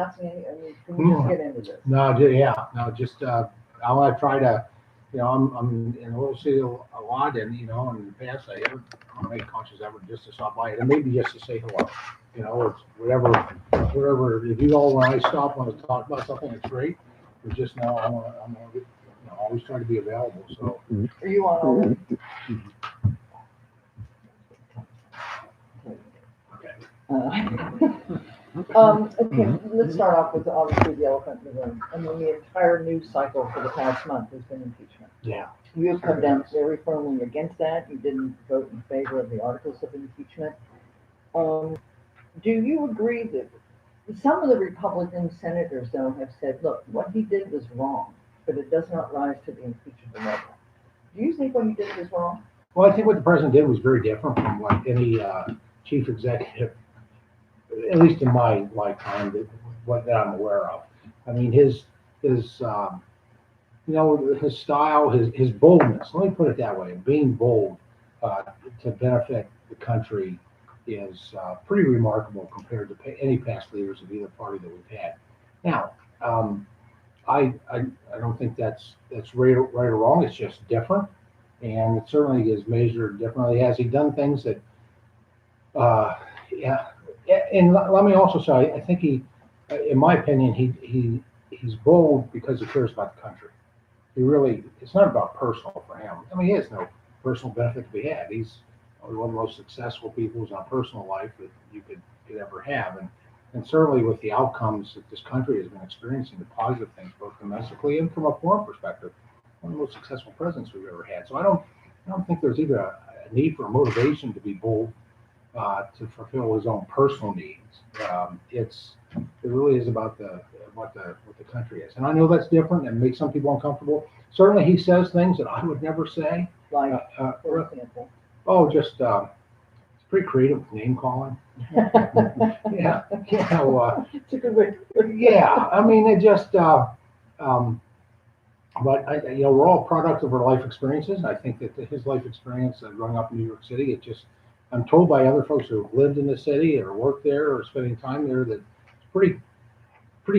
I mean, can we just get into this? No, just I want to try to, I'm in the little city a lot, and in the past I haven't I want to make a conscious effort just to stop by it, and maybe just to say hello. It's whatever. If you all, when I stop, want to talk about something, it's great. But just now, I'm always trying to be available. So. Are you on already? Okay, let's start off with obviously the elephant in the room. I mean, the entire news cycle for the past month has been impeachment. Yeah. You have come down very firmly against that. You didn't vote in favor of the articles of impeachment. Do you agree that some of the Republican senators, though, have said, look, what he did was wrong, but it does not rise to the impeachment level? Do you think what he did was wrong? Well, I think what the president did was very different from what any chief executive, at least in my lifetime, that I'm aware of. I mean, his style, his boldness. Let me put it that way: being bold to benefit the country is pretty remarkable compared to any past leaders of either party that we've had. Now, I don't think that's right or wrong. It's just different, and it certainly is measured differently. Has he done things that? Yeah. And let me also say, I think he, in my opinion, he's bold because he cares about the country. It's not about personal for him. I mean, he has no personal benefit to be had. He's one of the most successful people in a personal life that you could ever have. And certainly with the outcomes that this country has been experiencing, the positive things, both domestically and from a foreign perspective, one of the most successful presidents we've ever had. So I don't think there's either a need for a motivation to be bold to fulfill his own personal needs. It really is about what the country is, and I know that's different and makes some people uncomfortable. Certainly, he says things that I would never say. Like, for example. Oh, just it's pretty creative name calling. Yeah, It's a good way. Yeah, I mean, it just. But we're all products of our life experiences. I think that his life experience growing up in New York City, I'm told by other folks who have lived in the city or worked there or spending time there that it's pretty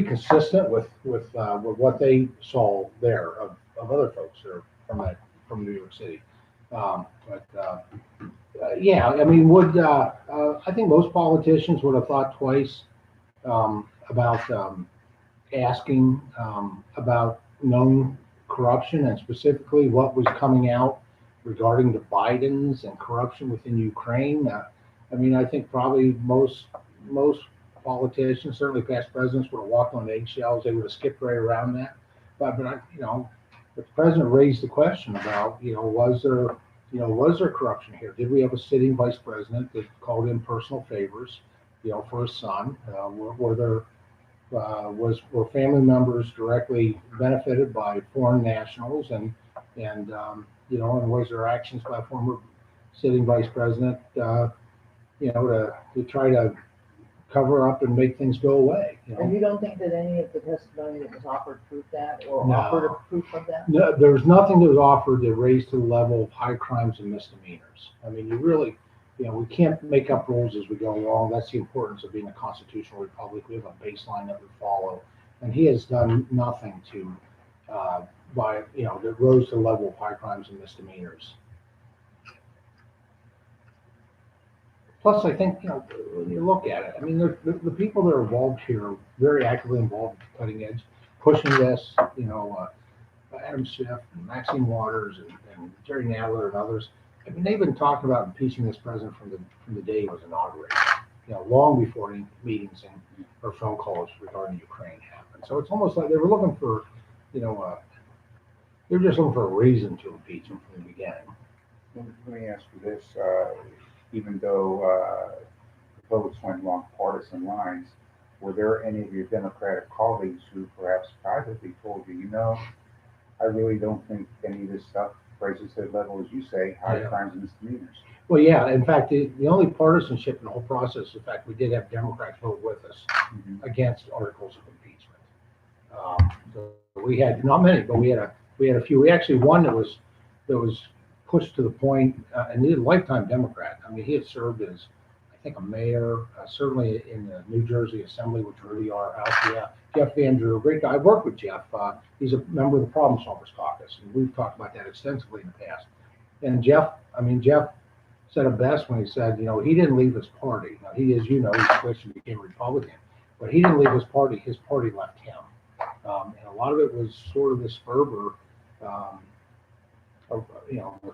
consistent with what they saw there of other folks that are from New York City. Yeah, I mean, I think most politicians would have thought twice about asking about known corruption and specifically what was coming out regarding the Bidens and corruption within Ukraine. I mean, I think probably most politicians, certainly past presidents, would have walked on eggshells. They would have skipped right around that. But the president raised the question about, was there corruption here? Did we have a sitting vice president that called in personal favors, for his son? Were family members directly benefited by foreign nationals and was there actions by a former sitting vice president, to try to cover up and make things go away? And you don't think that any of the testimony that was offered proved that or offered a proof of that? No, there was nothing that was offered that raised to the level of high crimes and misdemeanors. I mean, we can't make up rules as we go along. That's the importance of being a constitutional republic. We have a baseline that we follow, and he has done nothing to that rose to the level of high crimes and misdemeanors. Plus, I think, when you look at it, I mean, the people that are involved here are very actively involved at the cutting edge, pushing this, Adam Schiff and Maxine Waters and Jerry Nadler and others. I mean, they've been talking about impeaching this president from the day he was inaugurated, long before any meetings or phone calls regarding Ukraine happened. So it's almost like they were looking for, they're just looking for a reason to impeach him from the beginning. Let me ask you this. Even though the votes went along partisan lines, were there any of your Democratic colleagues who perhaps privately told you, I really don't think any of this stuff raises to the level, as you say, high crimes and misdemeanors? Well, yeah. In fact, the only partisanship in the whole process, in fact, we did have Democrats vote with us against articles of impeachment. So we had not many, but we had a few. We actually one that was pushed to the point, and he was a lifetime Democrat. I mean, he had served as, I think a mayor, certainly in the New Jersey Assembly, which really our house, yeah, Jeff Van Drew, a great guy. I worked with Jeff. He's a member of the Problem Solvers Caucus, and we've talked about that extensively in the past. And Jeff said it best when he said, he didn't leave his party. Now, he, as you know, he switched and became a Republican, but he didn't leave his party left him. And a lot of it was sort of this fervor, of, a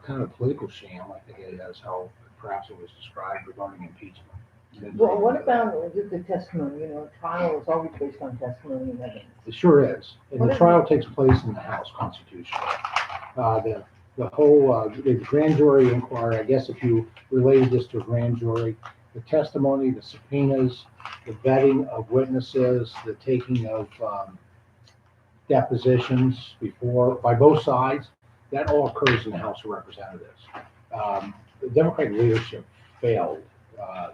kind of political sham, I think it is how perhaps it was described regarding impeachment. Well, what about the testimony? Trial is always based on testimony and evidence. It sure is. And What the is trial takes place in the House Constitution. The whole the grand jury inquiry, I guess if you related this to a grand jury, the testimony, the subpoenas, the vetting of witnesses, the taking of depositions by both sides, that all occurs in the House of Representatives. The Democratic leadership failed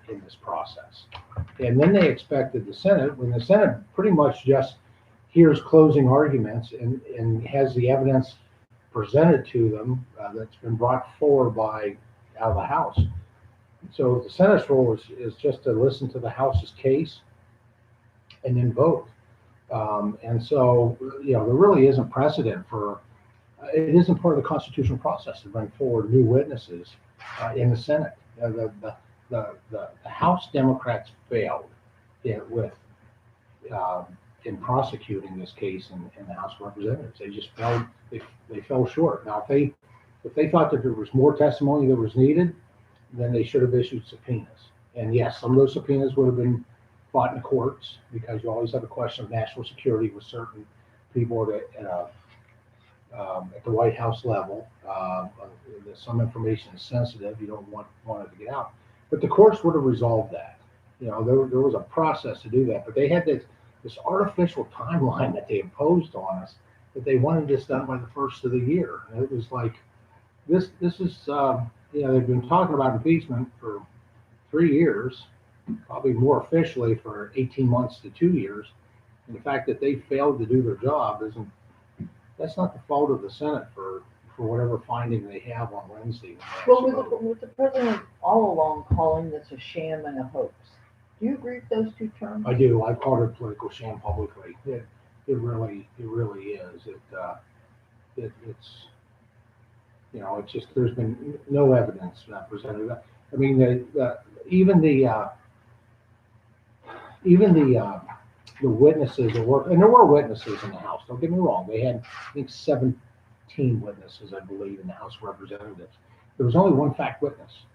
in this process. And then they expected the Senate, when the Senate pretty much just hears closing arguments and has the evidence presented to them that's been brought forward out of the House. So the Senate's role is just to listen to the House's case and then vote. And so, there really isn't precedent it isn't part of the constitutional process to bring forward new witnesses in the Senate. The House Democrats failed in prosecuting this case in the House of Representatives. They just fell. They fell short. Now, if they thought that there was more testimony that was needed, then they should have issued subpoenas. And yes, some of those subpoenas would have been fought in the courts because you always have a question of national security with certain people at the White House level. Some information is sensitive. You don't want it to get out. But the courts would have resolved that. There was a process to do that. But they had this artificial timeline that they imposed on us that they wanted this done by the first of the year. And it was like, this is, they've been talking about impeachment for 3 years, probably more officially for 18 months to 2 years. And the fact that they failed to do their job that's not the fault of the Senate for whatever finding they have on Wednesday. Well, with the president all along calling this a sham and a hoax, do you agree with those two terms? I do. I've called it a political sham publicly. It really is. It's just there's been no evidence presented. I mean, even the witnesses that work, and there were witnesses in the House. Don't get me wrong. They had, I think, 17 witnesses, I believe, in the House of Representatives. There was only one fact witness.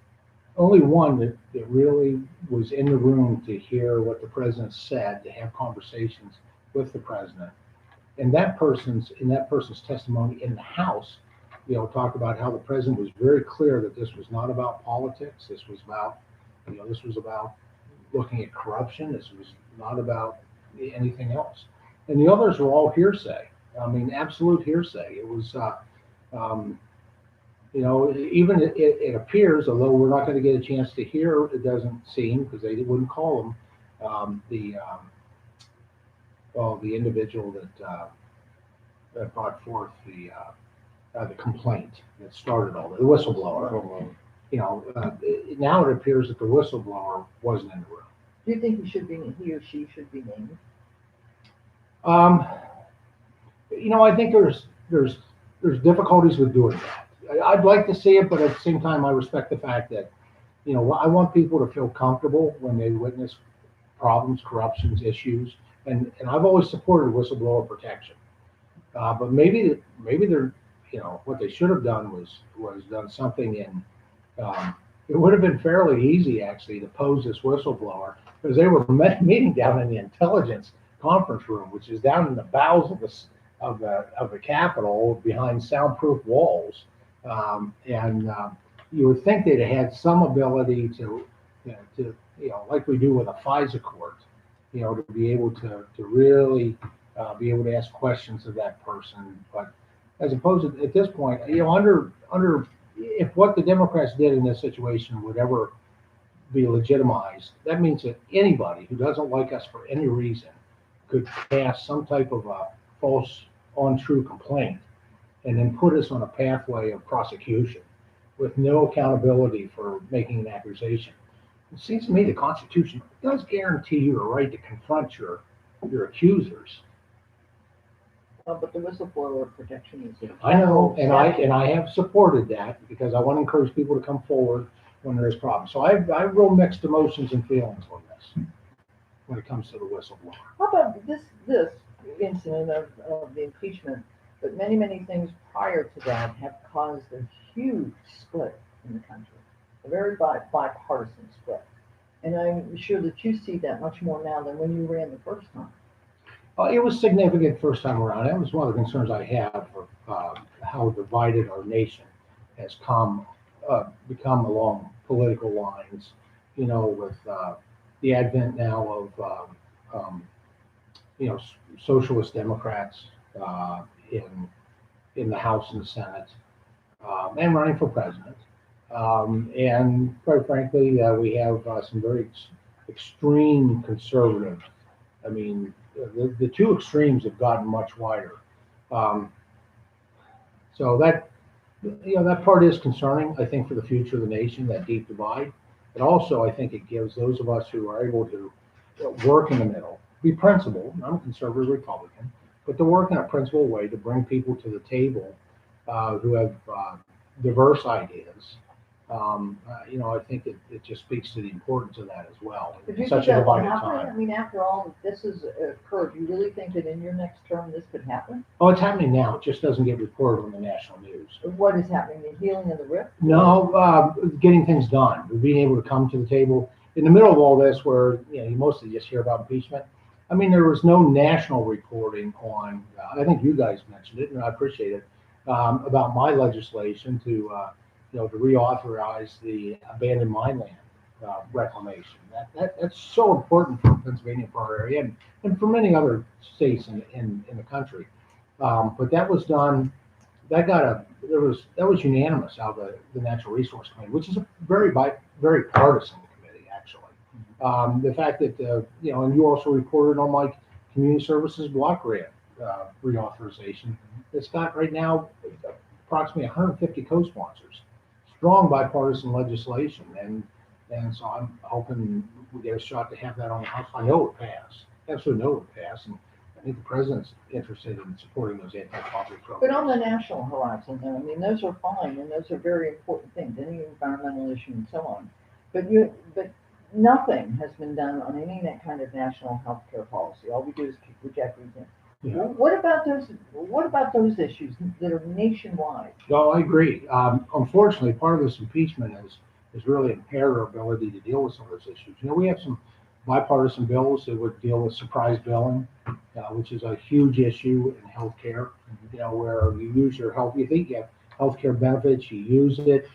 Only one that really was in the room to hear what the president said, to have conversations with the president. And that person's testimony in the House, talked about how the president was very clear that this was not about politics. This was about looking at corruption. This was not about anything else. And the others were all hearsay. I mean, absolute hearsay. It was, even it appears, although we're not going to get a chance to hear, it doesn't seem, because they wouldn't call him, the individual that brought forth the complaint that started all the whistleblower. Now it appears that the whistleblower wasn't in the room. Do you think he or she should be named? I think there's difficulties with doing that. I'd like to see it, but at the same time, I respect the fact that, I want people to feel comfortable when they witness problems, corruptions, issues, and I've always supported whistleblower protection. But maybe they're, what they should have done was done something in. It would have been fairly easy actually to pose this whistleblower because they were meeting down in the intelligence conference room, which is down in the bowels of the Capitol behind soundproof walls. You would think they'd have had some ability to like we do with a FISA court, to be able to really be able to ask questions of that person. But as opposed to at this point, under if what the Democrats did in this situation would ever be legitimized, that means that anybody who doesn't like us for any reason could pass some type of a false, untrue complaint and then put us on a pathway of prosecution with no accountability for making an accusation. It seems to me the Constitution does guarantee you a right to confront your accusers. But the whistleblower protection is. I know, and I have supported that because I want to encourage people to come forward when there's problems. So I have real mixed emotions and feelings on this when it comes to the whistleblower. How about this incident of the impeachment, but many things prior to that have caused a huge split in the country, a very bipartisan split. And I'm sure that you see that much more now than when you ran the first time. It was significant first time around. That was one of the concerns I have for how divided our nation has become along political lines. You know, with the advent now of socialist Democrats in the House and the Senate, and running for president. And quite frankly, we have some very extreme conservative. I mean, the two extremes have gotten much wider. Um, so that part is concerning, I think, for the future of the nation, that deep divide. But also, I think it gives those of us who are able to work in the middle, be principled. I'm a conservative Republican, but to work in a principled way to bring people to the table who have diverse ideas. I think it just speaks to the importance of that as well. Could you In such see a that divided happening? I time. mean, after all this has occurred, you really think that in your next term this could happen? Oh, it's happening now. It just doesn't get reported on the national news. What is happening? The healing of the rift? No, getting things done, being able to come to the table in the middle of all this, where you mostly just hear about impeachment. I mean, there was no national reporting on. I think you guys mentioned it, and I appreciate it about my legislation to reauthorize the abandoned mine land reclamation. That's so important for Pennsylvania, for our area, and for many other states in the country. But that was done. That was unanimous out of the Natural Resource Committee, which is a very partisan committee, actually. The fact that and you also reported on my community services block grant reauthorization. It's got right now approximately 150 co-sponsors, strong bipartisan legislation, and so I'm hoping we get a shot to have that on the House. I know it would pass, absolutely know it would pass, and I think the president's interested in supporting those anti-poverty programs. But on the national horizon, though, I mean, those are fine, and those are very important things, any environmental issue and so on. But nothing has been done on any kind of national health care policy. All we do is reject everything. Yeah. What about those issues that are nationwide? No, I agree. Unfortunately, part of this impeachment has really impaired our ability to deal with some of those issues. We have some bipartisan bills that would deal with surprise billing, which is a huge issue in healthcare. Where you use you think you have healthcare benefits, you use it,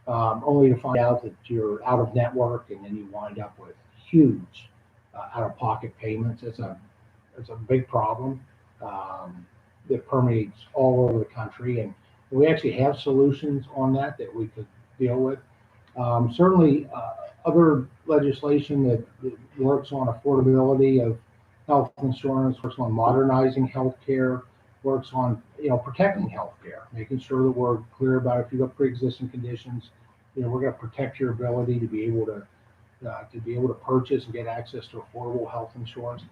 only to find out that you're out of network, and then you wind up with huge out-of-pocket payments. It's a big problem that permeates all over the country, and we actually have solutions on that we could deal with. Certainly, other legislation that works on affordability of health insurance, works on modernizing healthcare, works on protecting healthcare, making sure that we're clear about if you've got pre-existing conditions, we're going to protect your ability to be able to purchase and get access to affordable health insurance.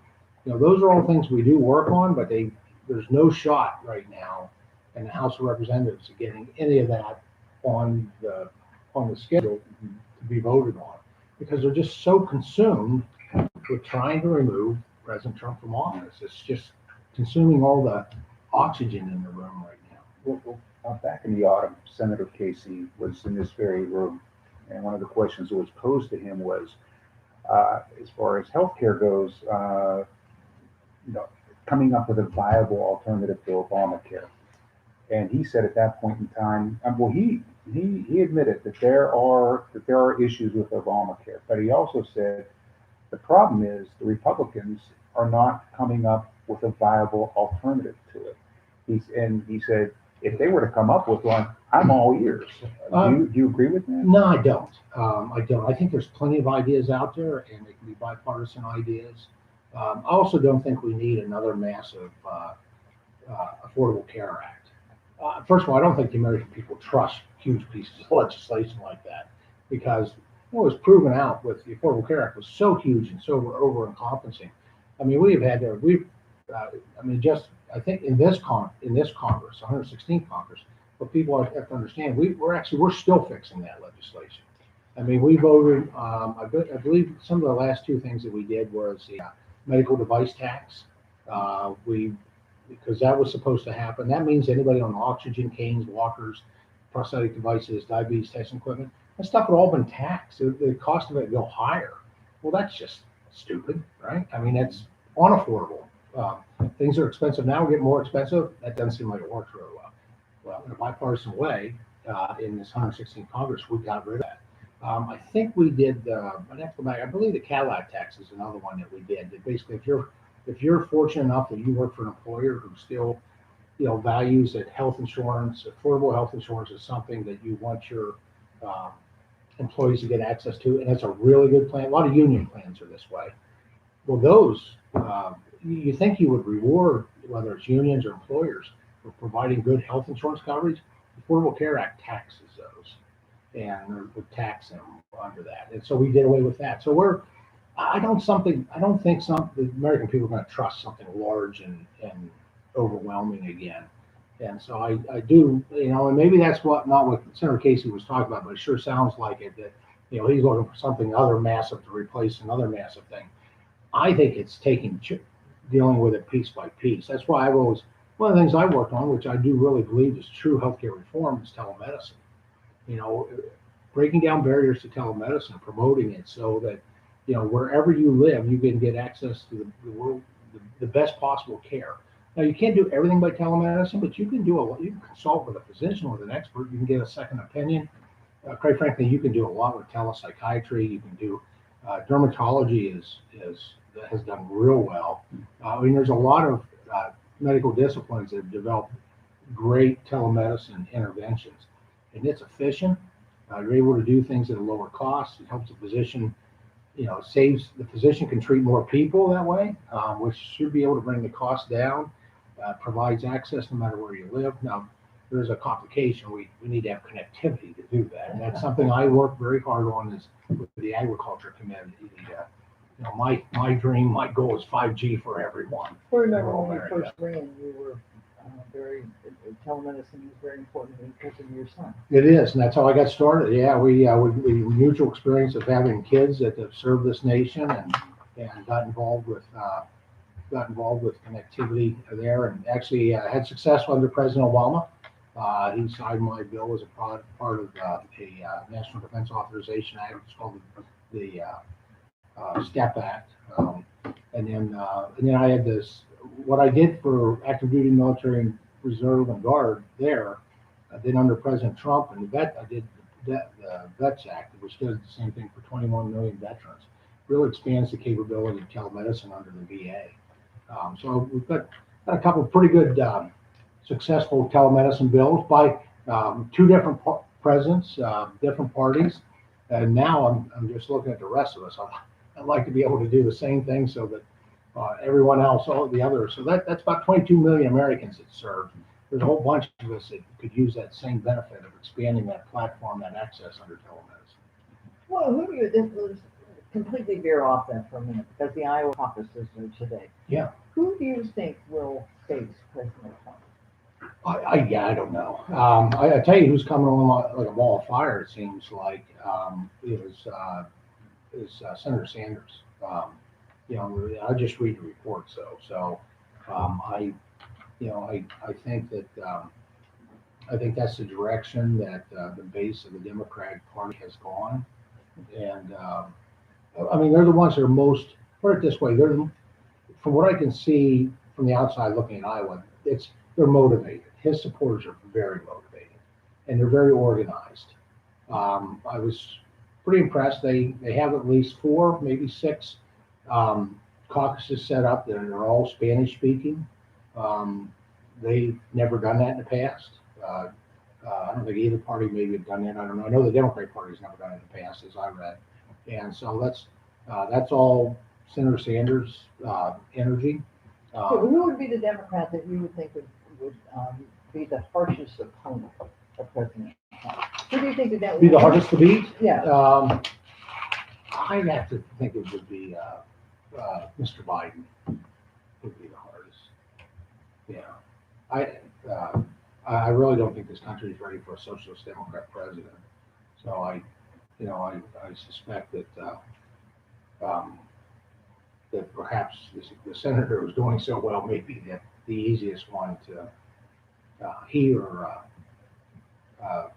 Those are all things we do work on, but there's no shot right now in the House of Representatives of getting any of that on the schedule to be voted on, because they're just so consumed with trying to remove President Trump from office. It's just consuming all the oxygen in the room right now. Well, back in the autumn, Senator Casey was in this very room, and one of the questions that was posed to him was, as far as healthcare goes, coming up with a viable alternative to Obamacare. And he said at that point in time, he admitted that there are issues with Obamacare, but he also said the problem is the Republicans are not coming up with a viable alternative to it. He said if they were to come up with one, I'm all ears. Do you agree with that? No, I don't. I don't. I think there's plenty of ideas out there, and they can be bipartisan ideas. I also don't think we need another massive Affordable Care Act. First of all, I don't think the American people trust huge pieces of legislation like that, because what was proven out with the Affordable Care Act was so huge and so over encompassing. I mean, we have had to, I mean, just, I think in this Congress, 116th Congress, what people have to understand, we're still fixing that legislation. I mean, we voted, I believe some of the last two things that we did was the medical device tax. Because that was supposed to happen. That means anybody on oxygen, canes, walkers, prosthetic devices, diabetes testing equipment, that stuff had all been taxed. The cost of it would go higher. Well, that's just stupid, right? I mean, that's unaffordable. Things are expensive now, get more expensive. That doesn't seem like it works really well. Well, in a bipartisan way, in this 116th Congress, we got rid of that. I think we did. I'd have to go back. I believe the Cadillac tax is another one that we did. That basically, if you're fortunate enough that you work for an employer who still, values that health insurance, affordable health insurance is something that you want your employees to get access to, and it's a really good plan. A lot of union plans are this way. Well, those you think you would reward whether it's unions or employers for providing good health insurance coverage. The Affordable Care Act taxes those, and would tax them under that, and so we did away with that. So I don't think the American people are going to trust something large and overwhelming again. And so I do, and maybe that's not what Senator Casey was talking about, but it sure sounds like it, that, he's looking for something other massive to replace another massive thing. I think it's dealing with it piece by piece. That's why one of the things I worked on, which I do really believe is true healthcare reform, is telemedicine. Breaking down barriers to telemedicine, promoting it so that, wherever you live, you can get access to the best possible care. Now, you can't do everything by telemedicine, but you can do a lot. You can consult with a physician, with an expert. You can get a second opinion. Quite frankly, you can do a lot with telepsychiatry. You can do dermatology has done real well. I mean, there's a lot of medical disciplines that have developed great telemedicine interventions, and it's efficient. You're able to do things at a lower cost. It helps the physician. Saves the physician can treat more people that way, which should be able to bring the cost down. Provides access no matter where you live. Now, there's a complication. We need to have connectivity to do that, and that's something I work very hard on. Is with the agriculture community. My dream, my goal is 5G for everyone. I remember when we first ran, you were telemedicine was very important because of your son. It is, and that's how I got started. Yeah, we mutual experience of having kids that have served this nation and got involved with connectivity there, and actually had success under President Obama. He signed my bill as a part of a National Defense Authorization Act. It's called the STEP Act, and then I had this. What I did for active duty military and reserve and guard there, then under President Trump and I did the Vets Act, which does the same thing for 21 million veterans. Really expands the capability of telemedicine under the VA. So we've got a couple of pretty good successful telemedicine bills by two different presidents, different parties, and now I'm just looking at the rest of us. I'd like to be able to do the same thing so that everyone else, all the others. So that's about 22 million Americans that served. There's a whole bunch of us that could use that same benefit of expanding that platform, that access under telemedicine. Well, let's completely veer off that for a minute because the Iowa caucuses are today. Yeah. Who do you think will face President Trump? I don't know. I tell you who's coming along like a ball of fire. It seems like is Senator Sanders. I just read the reports though, so I think that I think that's the direction that the base of the Democratic Party has gone, and I mean they're the ones that are most. Put it this way, from what I can see from the outside looking at Iowa, they're motivated. His supporters are very motivated, and they're very organized. I was pretty impressed. They have at least 4, maybe 6 caucuses set up that are all Spanish speaking. They've never done that in the past. I don't think either party maybe have done that. I don't know. I know the Democratic Party's never done it in the past, as I read. And so that's all Senator Sanders' energy. So who would be the Democrat that you would think would be the harshest opponent of President Trump? Who do you think that would be the hardest to beat? Yeah. I'd have to think it would be Mr. Biden would be the hardest. Yeah, I really don't think this country is ready for a socialist Democrat president. So I suspect that that perhaps the senator who's doing so well may be the easiest one to he or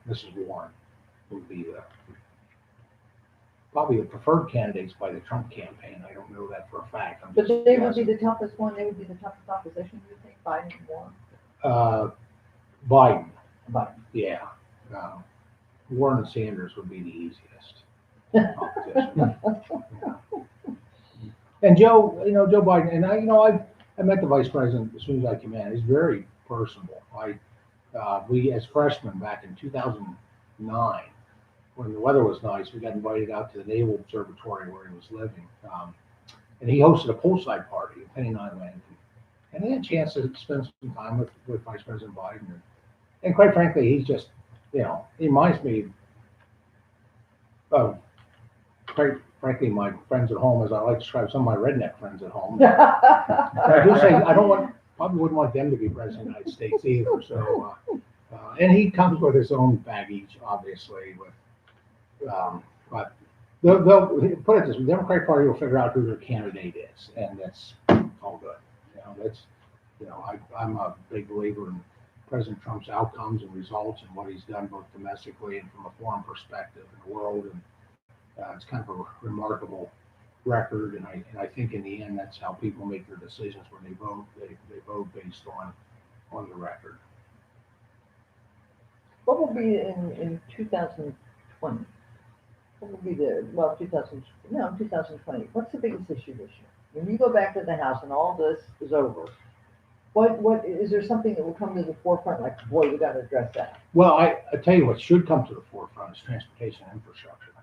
Mrs. Warren would be probably the preferred candidates by the Trump campaign. I don't know that for a fact. I'm But just they would be guessing. the toughest one, they would be the toughest opposition, you think, Biden and Warren? Biden, Biden. yeah. Warren and Sanders would be the easiest competition. Yeah. And Joe Biden, and I met the vice president as soon as I came in. He's very personable. We as freshmen back in 2009, when the weather was nice, we got invited out to the Naval Observatory where he was living, and he hosted a poolside party at Penny Island, and he had a chance to spend some time with Vice President Biden, and quite frankly, he's just, he reminds me of, quite frankly, my friends at home, as I like to describe some of my redneck friends at home. And I do say probably wouldn't want them to be president of the United States either. So, and he comes with his own baggage, obviously. But they'll put it this way: the Democratic Party will figure out who their candidate is, and that's all good. I'm a big believer in President Trump's outcomes and results and what he's done both domestically and from a foreign perspective in the world, and it's kind of a remarkable record. And I think in the end, that's how people make their decisions when they vote. They vote based on the record. What will be in 2020? What will be 2020? What's the biggest issue this year? When you go back to the House and all this is over, what is there something that will come to the forefront? Like, boy, we got to address that. Well, I tell you what should come to the forefront is transportation infrastructure,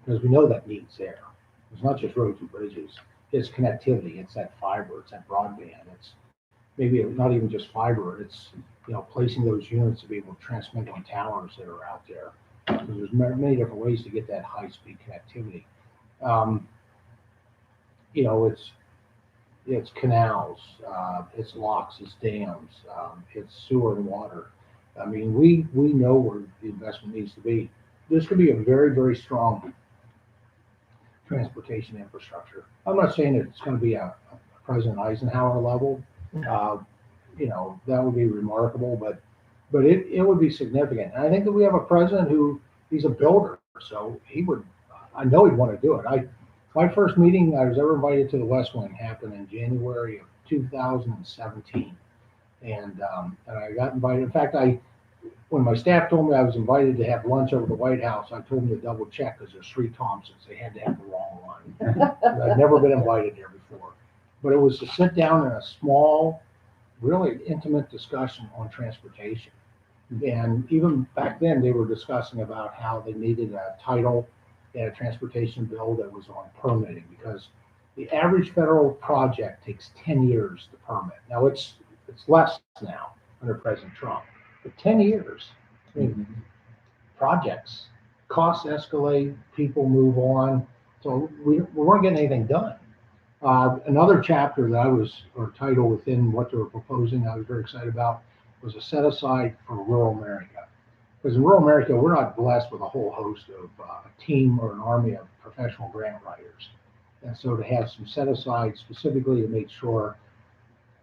because we know that need's there. It's not just roads and bridges. It's connectivity. It's that fiber. It's that broadband. It's maybe not even just fiber. It's placing those units to be able to transmit on towers that are out there. Because there's many different ways to get that high-speed connectivity. It's canals, it's locks, it's dams, it's sewer and water. I mean, we know where the investment needs to be. This could be a very, very strong transportation infrastructure. I'm not saying that it's going to be a President Eisenhower level. That would be remarkable, but it would be significant. And I think that we have a president he's a builder, so I know he'd want to do it. My first meeting I was ever invited to the West Wing happened in January of 2017, and I got invited. In fact, when my staff told me I was invited to have lunch over the White House, I told them to double check because there's 3 Thompsons. They had to have the wrong one. I'd never been invited there before, but it was to sit down in a small, really intimate discussion on transportation. And even back then, they were discussing about how they needed a title and a transportation bill that was on permitting, because the average federal project takes 10 years to permit. Now it's less now under President Trump, but 10 years. I mean, projects, costs escalate, people move on, so we weren't getting anything done. Another chapter that or title within what they were proposing, I was very excited about, was a set aside for rural America. Because in rural America, we're not blessed with a whole host of a team or an army of professional grant writers. And so to have some set aside specifically to make sure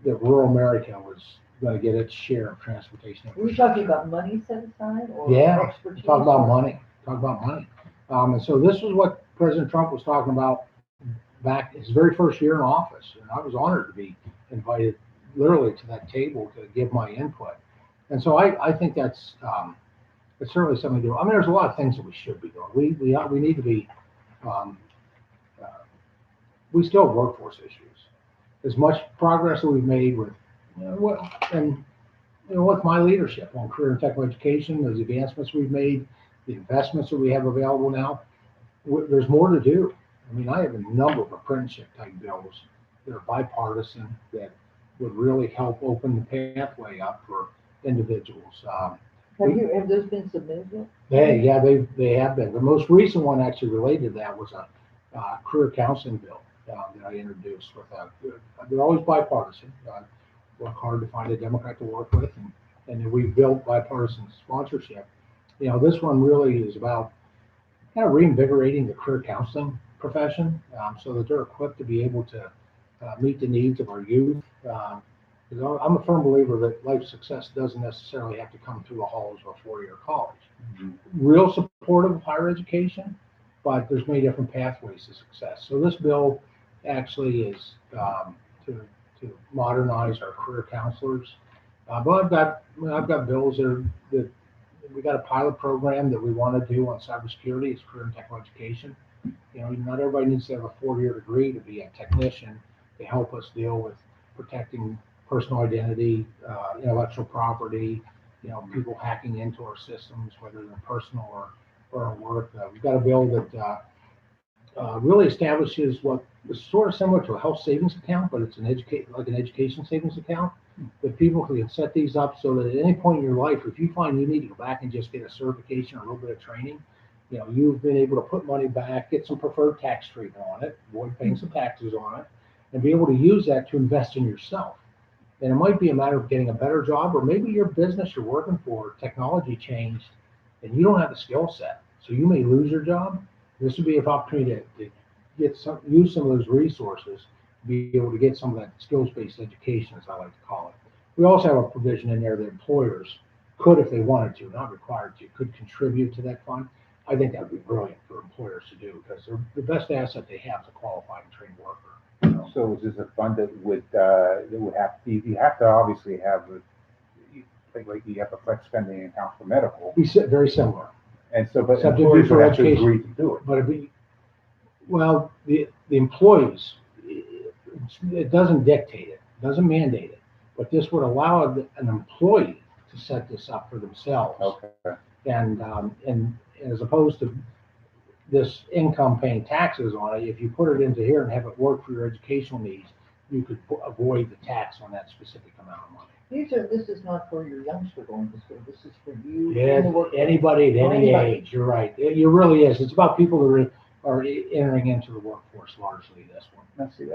that rural America was going to get its share of transportation. Are you talking about money set aside or expertise? Talk about money. And so this was what President Trump was talking about back his very first year in office. And I was honored to be invited literally to that table to give my input. And so I think that's it's certainly something to do. I mean, there's a lot of things that we should be doing. We need to be, we still have workforce issues. As much progress that we've made with, with my leadership on career and technical education, those advancements we've made, the investments that we have available now, there's more to do. I mean, I have a number of apprenticeship type bills that are bipartisan that would really help open the pathway up for individuals. Have those been submitted yet? They have been. The most recent one actually related to that was career counseling bill that I introduced with they're always bipartisan. Work hard to find a Democrat to work with, and we've built bipartisan sponsorship. This one really is about kind of reinvigorating the career counseling profession so that they're equipped to be able to meet the needs of our youth. I'm a firm believer that life success doesn't necessarily have to come through the halls of a four-year college. Mhm. Real supportive of higher education, but there's many different pathways to success. So this bill actually is to modernize our career counselors. But I've got bills that we got a pilot program that we want to do on cybersecurity. It's career and technical education. Not everybody needs to have a four-year degree to be a technician to help us deal with protecting personal identity, intellectual property, people hacking into our systems, whether they're personal or at work. We've got a bill that really establishes what is sort of similar to a health savings account, but it's an education savings account. That people can set these up so that at any point in your life, if you find you need to go back and just get a certification or a little bit of training, you've been able to put money back, get some preferred tax treatment on it, avoid paying some taxes on it, and be able to use that to invest in yourself. And it might be a matter of getting a better job, or maybe your business you're working for, technology changed, and you don't have the skill set, so you may lose your job. This would be an opportunity to use some of those resources, be able to get some of that skills-based education, as I like to call it. We also have a provision in there that employers could, if they wanted to, not required to, could contribute to that fund. I think that would be brilliant for employers to do because the best asset they have is a qualified and trained worker. So is this a fund that would have, you have to obviously have, like you have a flex spending account for medical. Be very similar. And so, but Subject employers to would have to education. agree to do it. But the employees, it doesn't dictate it, doesn't mandate it, but this would allow an employee to set this up for themselves. Okay. And as opposed to this income paying taxes on it, if you put it into here and have it work for your educational needs, you could avoid the tax on that specific amount of money. This is not for your youngster going to school. This is for you. Yeah, anybody at any age. You're right. It really is. It's about people that are entering into the workforce largely. This one. Now, see,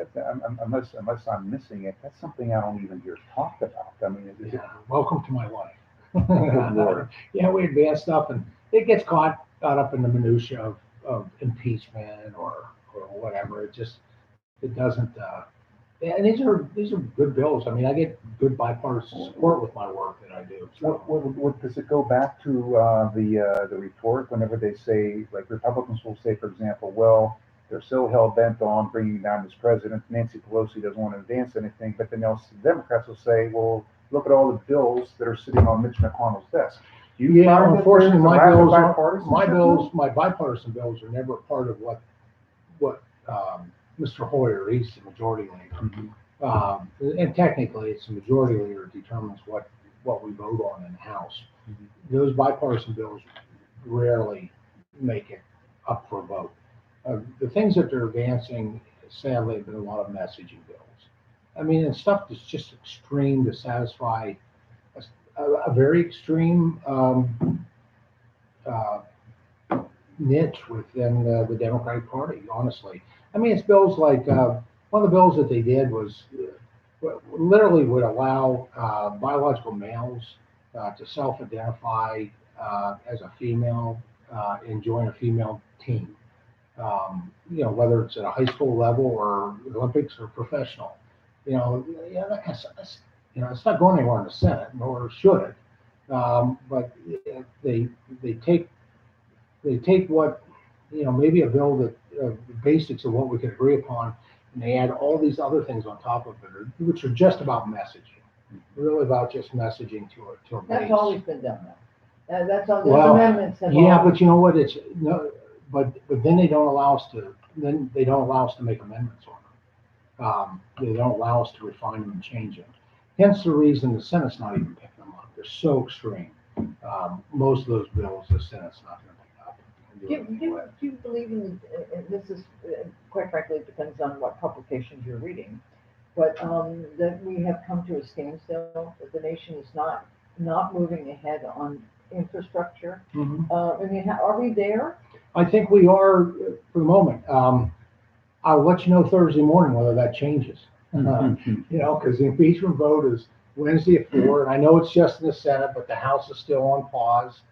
unless I'm missing it, that's something I don't even hear talked about. I mean, Welcome to my life. Good Lord. Yeah, we advance stuff, and it gets caught up in the minutia of impeachment or whatever. It doesn't. And these are good bills. I mean, I get good bipartisan support with my work that I do. So. What does it go back to the retort whenever they say, like Republicans will say, for example, well, they're so hell bent on bringing down this president. Nancy Pelosi doesn't want to advance anything, but then the Democrats will say, well, look at all the bills that are sitting on Mitch McConnell's desk. Unfortunately, my bipartisan bipartisan bills are never part of what Mr. Hoyer, he's the majority leader. Mm-hmm. And technically, it's the majority leader determines what we vote on in the House. Mm-hmm. Those bipartisan bills rarely make it up for a vote. The things that they're advancing, sadly, have been a lot of messaging bills. I mean, and stuff that's just extreme to satisfy a very extreme niche within the Democratic Party, honestly. I mean, it's bills like one of the bills that they did was literally would allow biological males to self-identify as a female and join a female team. Whether it's at a high school level or Olympics or professional. That's it's not going anywhere in the Senate, nor should it. But they take what maybe a bill that the basics of what we could agree upon, and they add all these other things on top of it, which are just about messaging, really about just messaging to a base. That's always been done now. That's all. Well, amendments. Yeah, but you know what? It's no, but then they don't allow us to. Then they don't allow us to make amendments on them. They don't allow us to refine them and change them. Hence the reason the Senate's not even picking them up. They're so extreme. Most of those bills, the Senate's not going to pick up. Do you believe in this is quite frankly it depends on what publications you're reading, but that we have come to a standstill, that the nation is not moving ahead on infrastructure. Mm-hmm. I mean, are we there? I think we are for the moment. I'll let you know Thursday morning whether that changes. Mhm. You know, because the impeachment vote is Wednesday at 4, and I know it's just in the Senate, but the House is still on pause.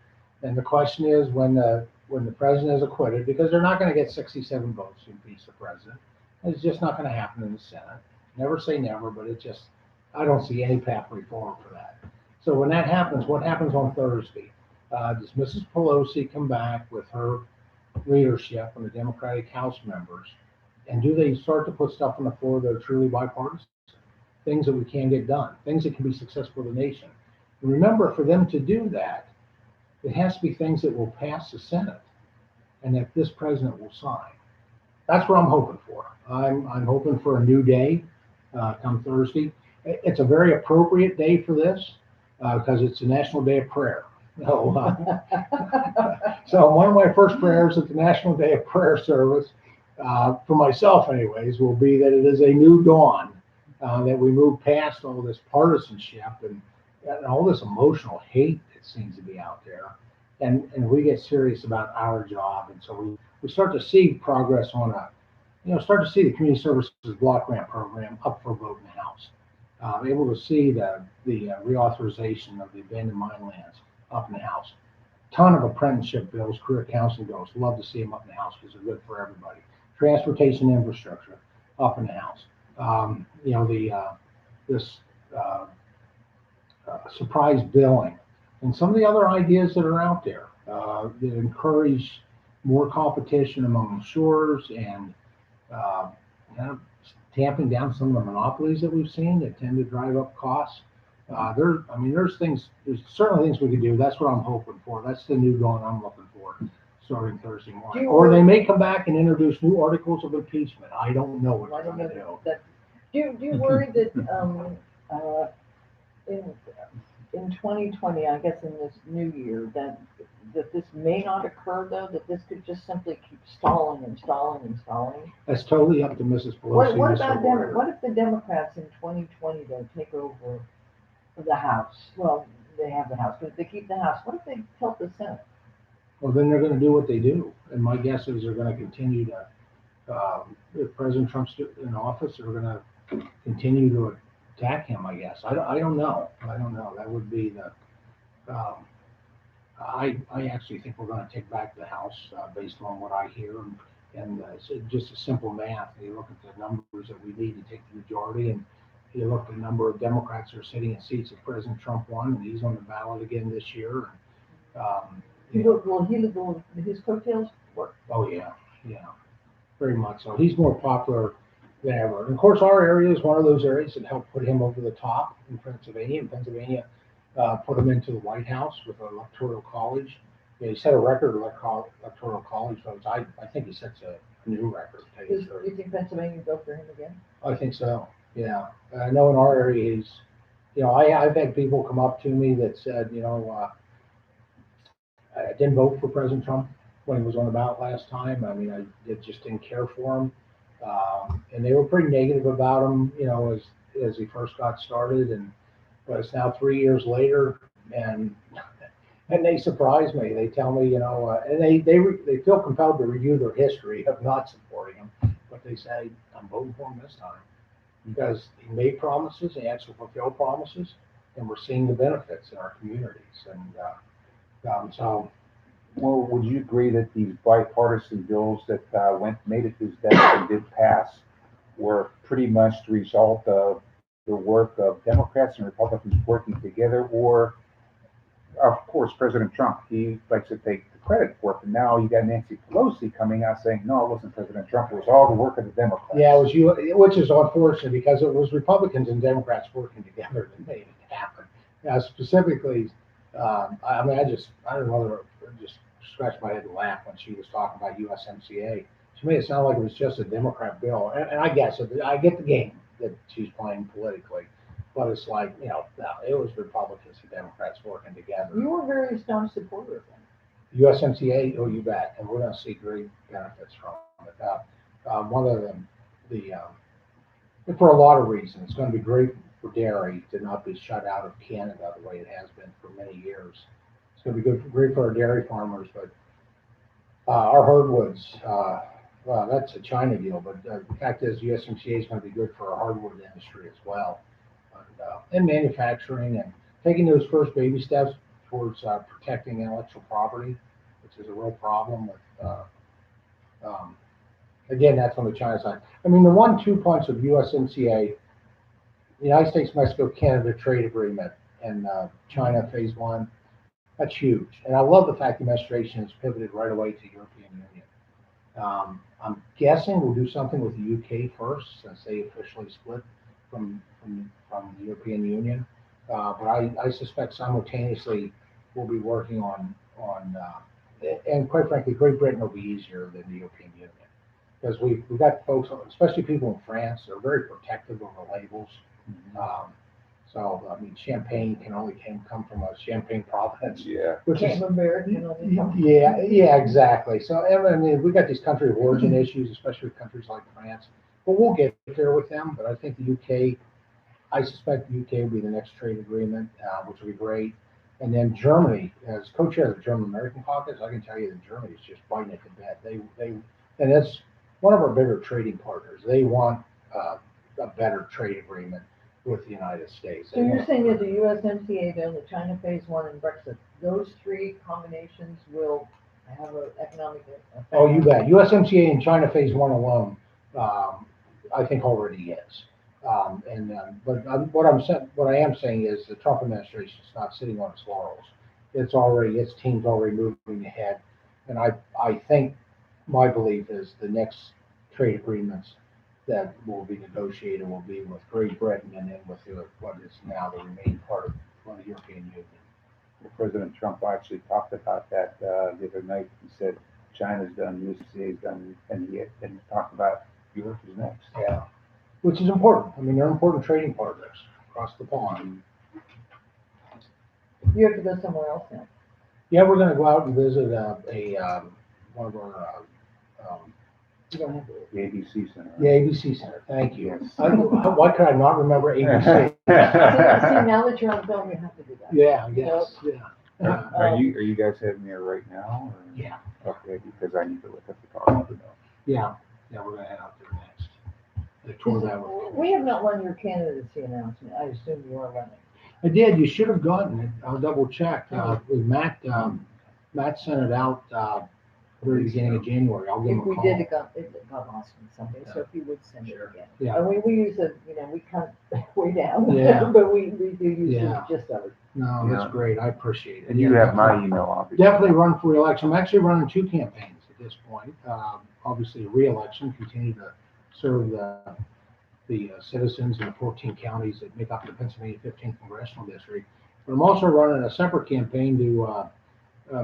And the question is when the president is acquitted, because they're not going to get 67 votes to impeach the president. It's just not going to happen in the Senate. Never say never, but I don't see any pathway forward for that. So when that happens, what happens on Thursday? Does Mrs. Pelosi come back with her leadership and the Democratic House members? And do they start to put stuff on the floor that are truly bipartisan? Things that we can get done, things that can be successful for the nation. And remember, for them to do that, it has to be things that will pass the Senate and that this president will sign. That's what I'm hoping for. I'm hoping for a new day come Thursday. It's a very appropriate day for this because it's a National Day of Prayer. So, so one of my first prayers at the National Day of Prayer service, for myself anyways, will be that it is a new dawn, that we move past all this partisanship and all this emotional hate that seems to be out there. And we get serious about our job. And so we start to see progress on start to see the community services block grant program up for vote in the House. Able to see the reauthorization of the abandoned mine lands up in the House. Ton of apprenticeship bills, career counseling bills. Love to see them up in the House because they're good for everybody. Transportation infrastructure up in the House. This surprise billing and some of the other ideas that are out there that encourage more competition among insurers and kind of tamping down some of the monopolies that we've seen that tend to drive up costs. There's certainly things we could do. That's what I'm hoping for. That's the new dawn I'm looking for starting Thursday morning. Or they may come back and introduce new articles of impeachment. I don't know what they're going to do. Do you worry that in 2020, I guess in this new year, that this may not occur though, that this could just simply keep stalling and stalling and stalling? That's totally up to Mrs. Pelosi. What about what if the Democrats in 2020 don't take over the House? Well, they have the House, but if they keep the House, what if they help the Senate? Well, then they're going to do what they do, and my guess is they're going to continue to. If President Trump's in office, they're going to continue to attack him. I guess I don't know. I don't know. That would be the. I actually think we're going to take back the House based on what I hear, and so just a simple math. You look at the numbers that we need to take the majority, and you look at the number of Democrats that are sitting in seats that President Trump won, and he's on the ballot again this year. Will his coattails work? Oh yeah, very much so. He's more popular than ever. And of course, our area is one of those areas that helped put him over the top in Pennsylvania. Put him into the White House with the Electoral College. Yeah, he set a record Electoral College votes. I think he sets a new record. Do you think Pennsylvania will go for him again? I think so. Yeah, I know in our area he's. I've had people come up to me that said, I didn't vote for President Trump when he was on the ballot last time. I mean, I just didn't care for him, and they were pretty negative about him, as he first got started. But it's now 3 years later, and they surprise me. They tell me, and they feel compelled to review their history of not supporting him, but they say I'm voting for him this time because he made promises, he actually fulfilled promises, and we're seeing the benefits in our communities. So. Well, would you agree that these bipartisan bills that made it to his desk and did pass were pretty much the result of the work of Democrats and Republicans working together, or of course President Trump? He likes to take the credit for it, but now you got Nancy Pelosi coming out saying, no, it wasn't President Trump, it was all the work of the Democrats. Yeah, it was you, which is unfortunate because it was Republicans and Democrats working together that made it happen. Now, specifically, I don't know whether just scratched my head and laughed when she was talking about USMCA. She made it sound like it was just a Democrat bill, and I guess I get the game that she's playing politically, but it's like, no, it was Republicans and Democrats working together. You were a very staunch supporter of them. USMCA, oh, you bet, and we're going to see great benefits from it. One of them, for a lot of reasons, it's going to be great for dairy to not be shut out of Canada the way it has been for many years. It's going to be great for our dairy farmers, but our hardwoods, Well, that's a China deal, but the fact is USMCA is going to be good for our hardwood industry as well. And manufacturing and taking those first baby steps towards protecting intellectual property, which is a real problem with, um, again, that's on the China side. I mean, the 1-2 punch of USMCA, the United States, Mexico, Canada trade agreement, and China phase one, that's huge. And I love the fact the administration has pivoted right away to European Union. I'm guessing we'll do something with the UK first, since they officially split from the European Union. But I suspect simultaneously we'll be working on and quite frankly, Great Britain will be easier than the European Union. Because we've got folks, especially people in France, they're very protective of the labels. So, I mean, champagne can only come from a Champagne province. Yeah. Which is, Camembert can only come. yeah, exactly. So, I mean, we've got these country of origin issues, especially with countries like France. But we'll get there with them. But I think the UK, I suspect the UK will be the next trade agreement, which will be great. And then Germany, as co-chair of the German American Caucus, I can tell you that Germany is just biting at the bit. And that's one of our bigger trading partners. They want a better trade agreement with the United States. So you're saying that the USMCA, then the China phase one, and Brexit, those three combinations will have an economic effect? Oh, you bet. USMCA and China phase one alone, I think already is. What I am saying is the Trump administration is not sitting on its laurels. Its team's already moving ahead. And I think my belief is the next trade agreements that will be negotiated will be with Great Britain and then with what is now the remaining part of the European Union. Well, President Trump actually talked about that the other night. He said China's done, USDA is done, and he talked about Europe is next. Yeah, which is important. I mean, they're important trading partners across the pond. You have to go somewhere else now. Yeah, we're going to go out and visit one of our You don't have to. The ABC Center. the ABC Center. Thank you. Yes. Why could I not remember ABC? See, now that you're on film, you have to do that. Yeah, yes, yeah. Are you guys heading there right now? Or? Yeah. Okay, because I need to look at the car. Yeah, we're going to head out there next. I tour that with. We have not run your candidacy announcement. I assume you are running. I did. You should have gotten it. I'll double check. With Matt, Matt sent it out very beginning of January. I'll give him If a we call. did, it got lost in something, so if you would send it Sure. again. Yeah. And we use we kind of way down, Yeah. but we do use Yeah. the gist of it. No, that's Yeah. great. I appreciate it. And you have my email, obviously. Definitely run for re-election. I'm actually running two campaigns at this point. Obviously, re-election, continue to serve the citizens in the 14 counties that make up the Pennsylvania 15th Congressional District. But I'm also running a separate campaign to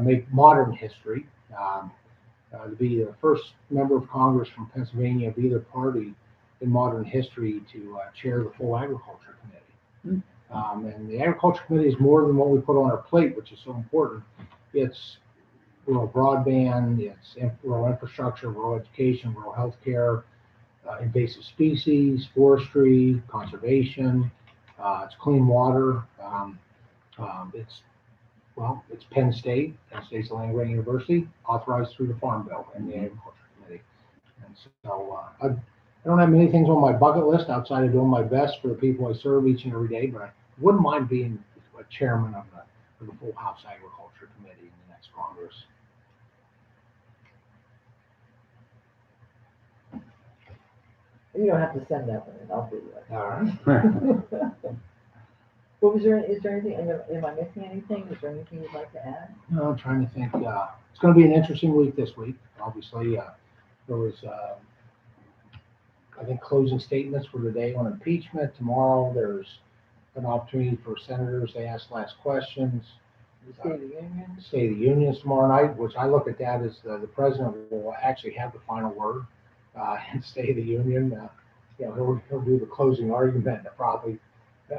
make modern history, to be the first member of Congress from Pennsylvania of either party in modern history to chair the full Agriculture Committee. And the Agriculture Committee is more than what we put on our plate, which is so important. It's rural broadband, it's rural infrastructure, rural education, rural healthcare, invasive species, forestry, conservation, it's clean water. It's Penn State Land Grant University, authorized through the Farm Bill and the Agriculture Committee. And so I don't have many things on my bucket list outside of doing my best for the people I serve each and every day, but I wouldn't mind being a chairman of the full House Agriculture Committee in the next Congress. You don't have to send that one in, I'll do that. All right. What was there, is there anything, am I missing anything? Is there anything you'd like to add? No, I'm trying to think. It's going to be an interesting week this week. Obviously, there was, I think, closing statements for today on impeachment. Tomorrow, there's an opportunity for senators to ask last questions. The State of the Union? State of the Union tomorrow night, which I look at that as the president will actually have the final word in State of the Union. He'll do the closing argument probably.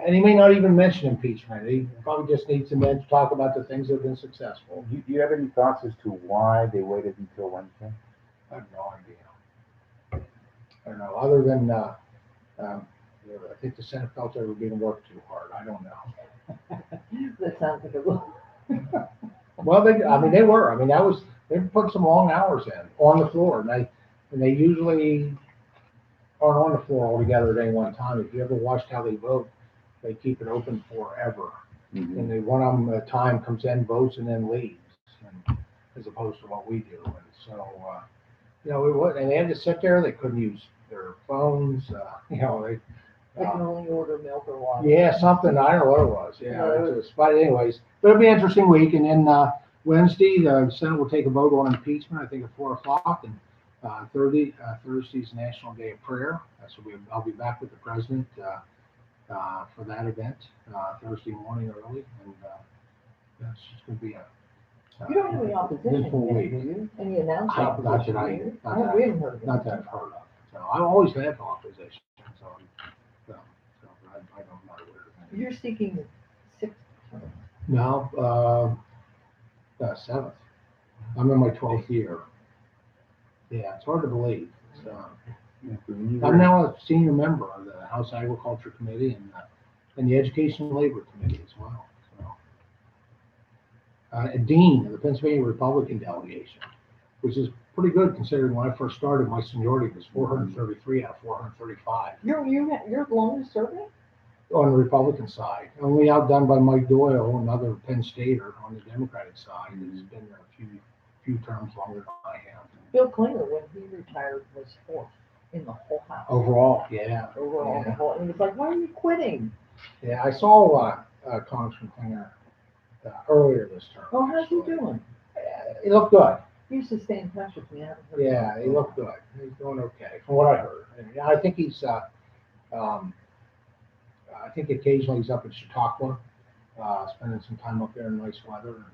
And he may not even mention impeachment. He probably just needs to talk about the things that have been successful. Do you have any thoughts as to why they waited until Wednesday? I have no idea. I don't know. Other than, I think the Senate felt they were being worked too hard. I don't know. That sounds like a little. Well, they were. They put some long hours in on the floor. And and they usually aren't on the floor all together at any one time. If you ever watched how they vote, they keep it open forever. Mhm. And they, one of them at a time comes in, votes, and then leaves, and, as opposed to what we do. And so, and they had to sit there. They couldn't use their phones. They can only order milk or water. Yeah, something, I don't know what it was, yeah, No. it was, but anyways, but it'll be an interesting week, and then, Wednesday, the Senate will take a vote on impeachment, I think at 4 o'clock, and, Thursday's National Day of Prayer, so I'll be back with the president, for that event, Thursday morning early, and, that's just gonna be a. You don't have any opposition eventful yet, week. do you? Any announced Not that opposition, I- do you? not that I- We haven't heard of it. Not that I've heard of, so I always have opposition, so I don't know where. You're seeking sixth term. No, 7th. I'm in my 12th year. Yeah, it's hard to believe. So, Yeah, when you I'm were- now a senior member of the House Agriculture Committee and the Education and Labor Committee as well. So, a dean of the Pennsylvania Republican delegation, which is pretty good considering when I first started, my seniority was 433 out of 435 You're the longest serving? on the Republican side. Only outdone by Mike Doyle, another Penn Stater on the Democratic side, who's been there a few terms longer than I have. Bill Klinger, when he retired, was fourth in the whole house. Overall, yeah. Overall, Yeah. and he was like, why are you quitting? Yeah, I saw Congressman Klinger earlier this term. Oh, how's he actually. doing? He looked good. He used to stay in touch with me. I haven't heard Yeah, from he him. looked good. He's doing okay, from what I heard. And, yeah, I think I think occasionally he's up in Chautauqua, spending some time up there in nice weather. And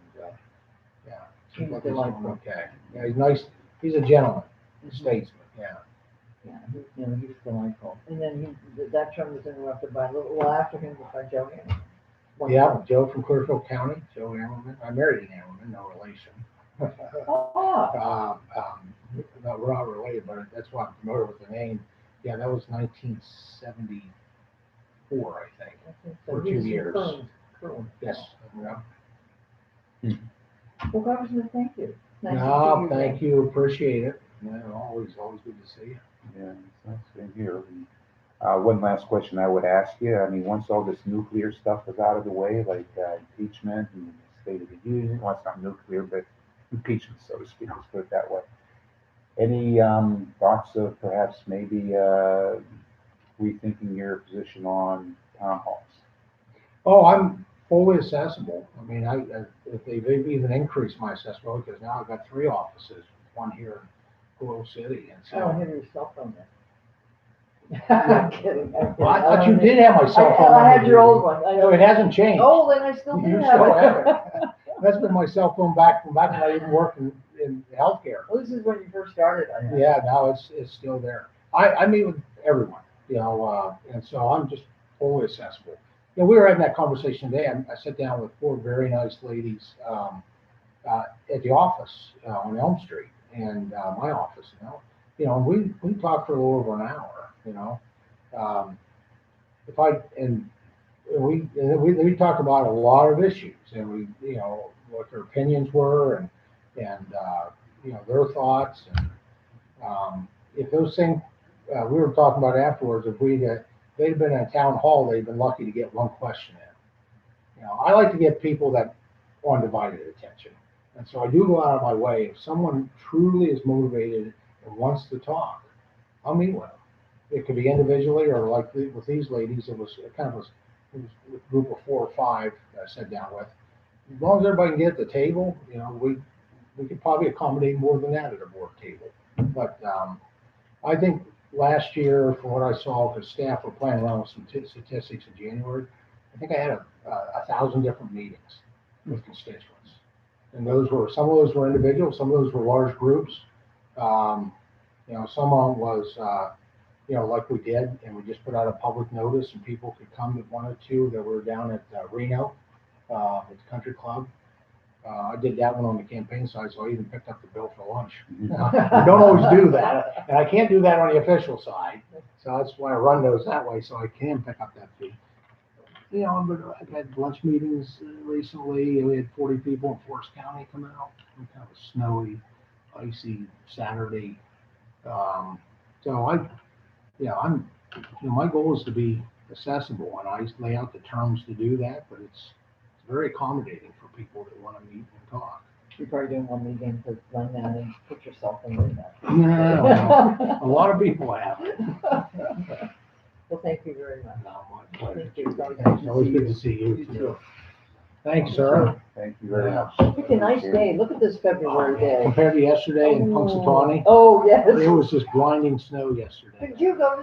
yeah, seems like he's doing okay. Yeah, he's nice. He's a gentleman, a statesman. Yeah. Yeah, he's delightful. And then that term was interrupted by a little, well, after him was by Joe Hamilton. Yeah, Joe from Clearfield County, Joe Hamilton. I married an Hamilton, no relation. Oh, No, we're not related, but that's why I'm familiar with the name. Yeah, that was 1974, I think. For 2 years. Curling. Yes. Yeah. Well, Congressman, thank you. Nice to No, see you thank again. you, appreciate it. Yeah, always good to see you. Yeah, same here. One last question I would ask you. I mean, once all this nuclear stuff is out of the way, like impeachment and State of the Union, well, it's not nuclear, but impeachment, so to speak, let's put it that way. Any thoughts of perhaps maybe rethinking your position on town halls? Oh, I'm fully accessible. I mean, if they've even increased my accessibility, because now I've got 3 offices, one here in Willow City, and I don't so. have your cell phone there. I'm kidding. Well, I thought you did have my cell phone. I had number, your didn't old you? one. No, it hasn't changed. Oh, then I still do You have still it. have it. That's been my cell phone back when I even worked in healthcare. Well, this is when you first started. I had. Yeah, now it's still there. I meet with everyone, and so I'm just fully accessible. We were having that conversation today. I sat down with 4 very nice ladies at the office on Elm Street, and my office, and we talked for a little over an hour, we talked about a lot of issues, and what their opinions were, and their thoughts, and if those things we were talking about afterwards, if they'd been in a town hall, they'd been lucky to get one question in. I like to get people that undivided attention, and so I do go out of my way. If someone truly is motivated and wants to talk, I'll meet with them. It could be individually, or like with these ladies, it was a group of 4 or 5 that I sat down with. As long as everybody can get at the table, we could probably accommodate more than that at a board table. But I think last year, from what I saw, because staff were playing around with some statistics in January, I think I had 1,000 different meetings with constituents, and some of those were individual, some of those were large groups. Some of them was like we did, and we just put out a public notice, and people could come that wanted to. That were down at Reno, at the country club. I did that one on the campaign side, so I even picked up the bill for lunch. We don't always do that, and I can't do that on the official side, so that's why I run those that way, so I can pick up that fee. But I've had lunch meetings recently. We had 40 people in Forest County come out. Kind of a snowy, icy Saturday My goal is to be accessible, and I lay out the terms to do that, but it's very accommodating for people that want to meet and talk. You're probably doing one meeting to run that and put yourself in that. No, a lot of people have. Well, thank you very much. No, my pleasure. Thank you. It's always It's always good to see you You too. too. Thanks, sir. Thank you very much. It's a nice day. Look at this February day. Compared to yesterday in Punxsutawney, Oh, yes. it was just blinding snow yesterday. Did you go to